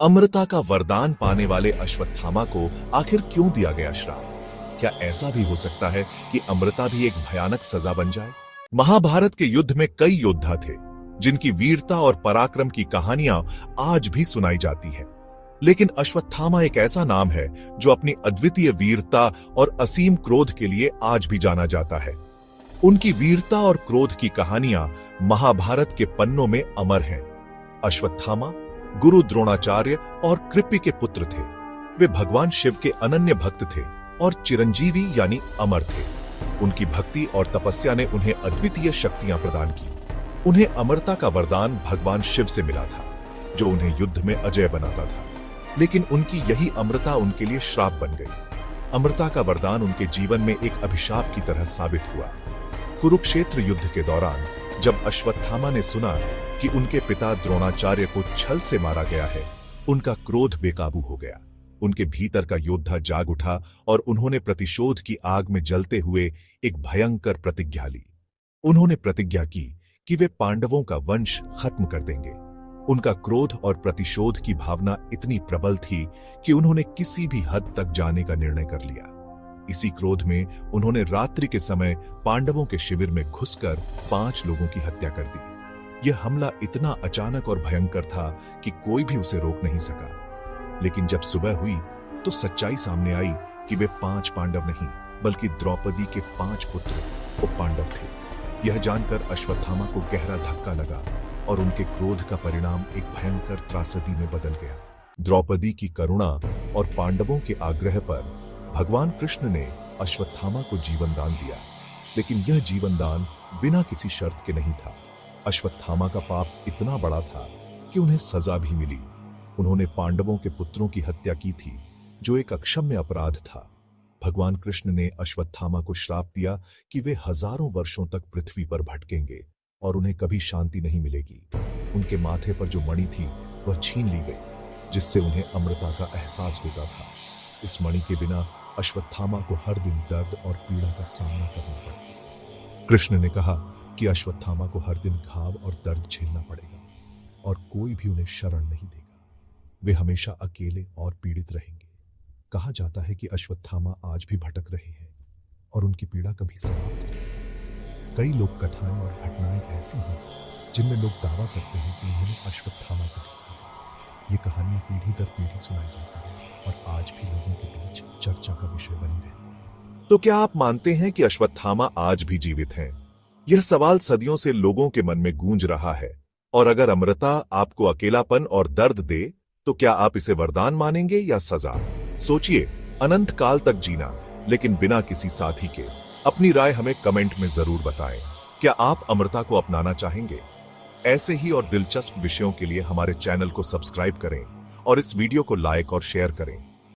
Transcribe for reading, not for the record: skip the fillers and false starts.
अमृता का वरदान पाने वाले अश्वत्थामा को आखिर क्यों दिया गया श्राप? क्या ऐसा भी हो सकता है कि अमृता भी एक भयानक सजा बन जाए? महाभारत के युद्ध में कई योद्धा थे जिनकी वीरता और पराक्रम की कहानियां आज भी सुनाई जाती हैं। लेकिन अश्वत्थामा एक ऐसा नाम है जो अपनी अद्वितीय वीरता और असीम क्रोध के लिए आज भी जाना जाता है। उनकी वीरता और क्रोध की कहानियां महाभारत के पन्नों में अमर हैं। अश्वत्थामा गुरु द्रोणाचार्य और कृपि के पुत्र थे। वे भगवान शिव के अनन्य भक्त थे और चिरंजीवी यानी अमर थे। उनकी भक्ति और तपस्या ने उन्हें अद्वितीय शक्तियां प्रदान की। उन्हें अमरता का वरदान भगवान शिव से मिला था, जो उन्हें युद्ध में अजय बनाता था। लेकिन उनकी यही अमरता उनके लिए श्राप बन गई। अमरता का वरदान उनके जीवन में एक अभिशाप की तरह साबित हुआ। कुरुक्षेत्र युद्ध के दौरान जब अश्वत्थामा ने सुना कि उनके पिता द्रोणाचार्य को छल से मारा गया है, उनका क्रोध बेकाबू हो गया। उनके भीतर का योद्धा जाग उठा और उन्होंने प्रतिशोध की आग में जलते हुए एक भयंकर प्रतिज्ञा ली। उन्होंने प्रतिज्ञा की कि वे पांडवों का वंश खत्म कर देंगे। उनका क्रोध और प्रतिशोध की भावना इतनी प्रबल थी कि उन्होंने किसी भी हद तक जाने का निर्णय कर लिया। इसी क्रोध में उन्होंने रात्रि के समय पांडवों के शिविर में घुसकर 5 लोगों की हत्या कर दी। यह हमला इतना अचानक और भयंकर था कि कोई भी उसे रोक नहीं सका। लेकिन जब सुबह हुई तो सच्चाई सामने आई कि वे 5 पांडव नहीं बल्कि द्रौपदी के 5 पुत्र वो पांडव थे। यह जानकर अश्वत्थामा को गहरा धक्का लगा और उनके क्रोध का परिणाम एक भयंकर त्रासदी में बदल गया। द्रौपदी की करुणा और पांडवों के आग्रह पर भगवान कृष्ण ने अश्वत्थामा को जीवन दान दिया। लेकिन यह जीवन दान बिना किसी शर्त के नहीं था। अश्वत्थामा का पाप इतना बड़ा था कि उन्हें सजा भी मिली। उन्होंने पांडवों के पुत्रों की हत्या की थी, जो एक अक्षम्य अपराध था। भगवान कृष्ण ने अश्वत्थामा को श्राप दिया कि वे हजारों वर्षों तक पृथ्वी पर भटकेंगे और उन्हें कभी शांति नहीं मिलेगी। उनके माथे पर जो मणि थी वह छीन ली गई, जिससे उन्हें अमृता का एहसास होता था। इस मणि के बिना अश्वत्थामा को हर दिन दर्द और पीड़ा का सामना करना पड़ेगा। कृष्ण ने कहा कि अश्वत्थामा को हर दिन घाव और दर्द झेलना पड़ेगा और कोई भी उन्हें शरण नहीं देगा। वे हमेशा अकेले और पीड़ित रहेंगे। कहा जाता है कि अश्वत्थामा आज भी भटक रहे हैं और उनकी पीड़ा कभी समाप्त नहीं। कई लोक कथाएं और घटनाएं ऐसी हैं जिनमें लोग दावा करते हैं कि उन्होंने अश्वत्थामा को देखा। ये कहानियां पीढ़ी दर पीढ़ी सुनाई जाती हैं और आज भी लोगों के बीच चर्चा का विषय बनी रहती है। तो क्या आप मानते हैं कि अश्वत्थामा आज भी जीवित हैं? यह सवाल सदियों से लोगों के मन में गूंज रहा है। और अगर अमृता आपको अकेलापन और दर्द दे तो क्या आप इसे वरदान मानेंगे या सजा? सोचिए, अनंत काल तक जीना लेकिन बिना किसी साथी के। अपनी राय हमें कमेंट में जरूर बताएं। क्या आप अमृता को अपनाना चाहेंगे? ऐसे ही और दिलचस्प विषयों के लिए हमारे चैनल को सब्सक्राइब करें और इस वीडियो को लाइक और शेयर करें।